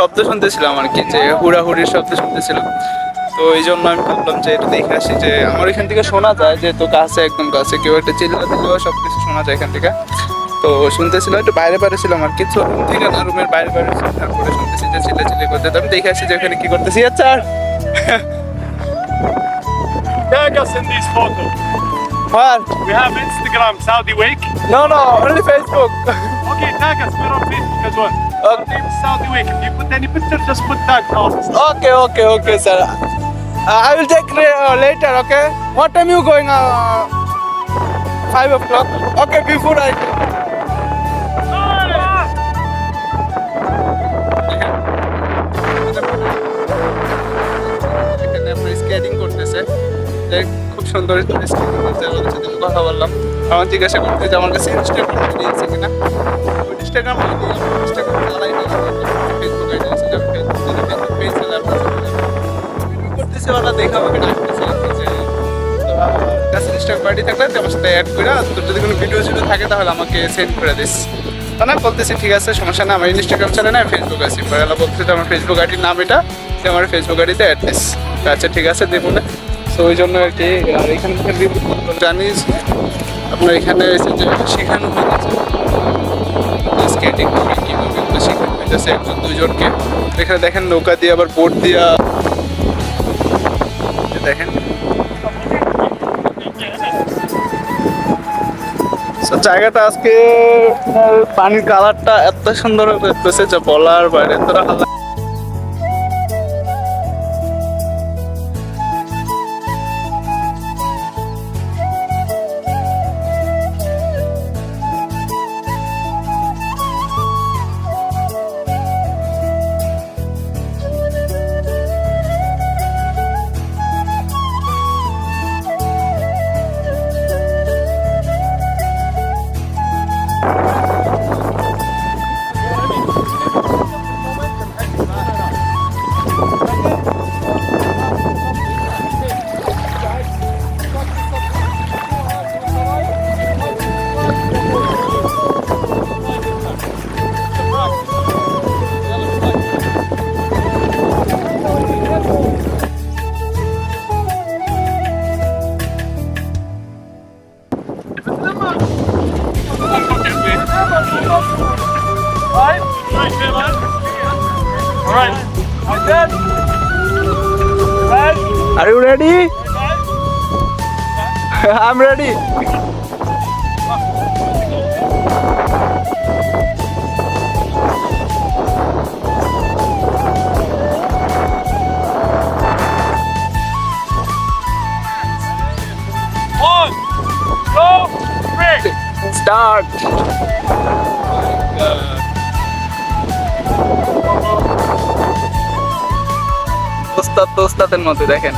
শব্দ শুনতেছিলাম আর কি, যে হুড়াহুড়ির শব্দ শুনতেছিলাম। তো এই জন্য আমি ভাবলাম যে এটা দেখে আসি, যে আমার এখান থেকে শোনা যায়, যে তো কাছে একদম কাছে, কেউ একটা চিল্লা দিলেও সব কিছু শোনা যায় এখান থেকে। তো শুনতেছিল, একটু বাইরে বাইরে ছিলাম আর কি, রুম থেকে না, রুমের বাইরে বাইরে ছিল, তারপরে শুনতেছি যে চিল্লা করতে। তো আমি দেখে আসি যে ওখানে কি করতেছি। আচ্ছা Tag us in these photos. R We have Instagram, Saudi Wake. no, only Facebook. Okay, tag us. We're on Facebook as well. Our name is Saudi Wake. If you put any picture, just put tag us. Okay, sir. I will take later, okay? What time you going? 5 o'clock. Okay, before I... এখানে আমরা skating করতেছে, খুব সুন্দর skating করতেছে। ওদের সাথে একটু কথা বললাম, আমার জিজ্ঞাসা করতে যে আমার কাছে ইনস্টাগ্রাম আইডি আছে কিনা। ইনস্টাগ্রাম আইডি, ইনস্টাগ্রাম চালাই না, ফেসবুক আইডি আছে, যে ফেসবুক পেজ চালাই আপনার করতেছে, ওরা দেখে আমাকে ডাকতেছে যে কাছে ইনস্টাগ্রাম আইডি থাকলে আমার সাথে অ্যাড করে, তোর যদি কোনো ভিডিও যদি থাকে তাহলে আমাকে সেন্ড করে দিস। তা না বলতেছি ঠিক আছে, সমস্যা না, আমার ইনস্টাগ্রাম চালে না, ফেসবুক আছি। পরে বলতেছে যে আমার ফেসবুক আইডির নাম এটা, যে আমার ফেসবুক আইডিতে অ্যাড দিস। আচ্ছা ঠিক আছে, দেবো না। তো ওই জন্য আর কি। আর এখান থেকে জানিস আপনার এখানে এসে যে শেখানো হয়েছে স্কেটিং কীভাবে এগুলো শেখানো হয়েছে একজন দুজনকে। এখানে দেখেন নৌকা দিয়ে আবার বোট দিয়া দেখেন। জায়গাটা আজকে পানির কালারটা এত সুন্দর দেখতেছে যে বলার বাইরে, এতটা ভালো। Alright. Are you ready? I'm ready. One, two, three. Start. ওস্তাদ তো ওস্তাদের মধ্যে দেখেন।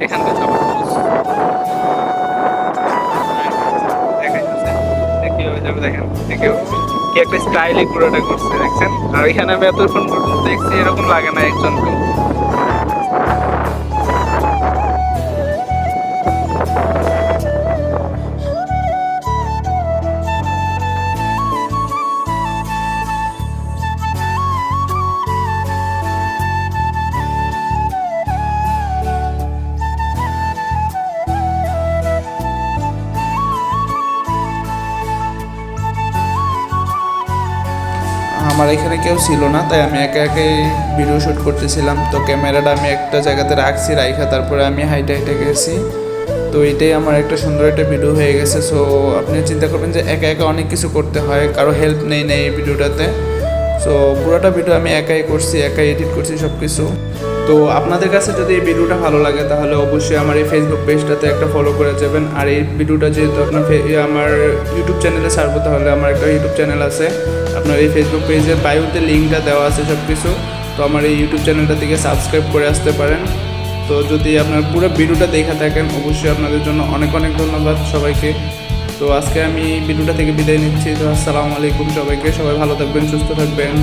এখান থেকে কিভাবে যাবে দেখেন, কি একটা স্টাইলে পুরোটা করছে দেখছেন। আর এখানে আমি এতক্ষণ পর্যন্ত দেখছি, এরকম লাগে না একজনকে। আমার এখানে কেউ ছিল না, তাই আমি একা একাই ভিডিও শ্যুট করতেছিলাম। তো ক্যামেরাটা আমি একটা জায়গাতে রাখছি, রাইখা তারপরে আমি হাইটে গেছি। তো এটাই আমার একটা সুন্দর একটা ভিডিও হয়ে গেছে। সো আপনি চিন্তা করবেন যে একা একা অনেক কিছু করতে হয়, কারো হেল্প নেই এই ভিডিওটাতে। সো পুরোটা ভিডিও আমি একাই করছি, একাই এডিট করছি সব কিছু। তো আপনাদের কাছে যদি এই ভিডিওটা ভালো লাগে তাহলে অবশ্যই আমার এই ফেসবুক পেজটাতে একটা ফলো করে যাবেন। আর এই ভিডিওটা যেহেতু আপনার আমার ইউটিউব চ্যানেলে ছাড়বো, তাহলে আমার একটা ইউটিউব চ্যানেল আছে, আপনার এই ফেসবুক পেজের বায়োতে লিঙ্কটা দেওয়া আছে সব কিছু। তো আমার এই ইউটিউব চ্যানেলটা থেকে সাবস্ক্রাইব করে আসতে পারেন। তো যদি আপনার পুরো ভিডিওটা দেখে থাকেন, অবশ্যই আপনাদের জন্য অনেক অনেক ধন্যবাদ সবাইকে। তো আজকে আমি ভিডিওটা থেকে বিদায় নিচ্ছি। তো আসসালামু আলাইকুম সবাইকে, সবাই ভালো থাকবেন, সুস্থ থাকবেন।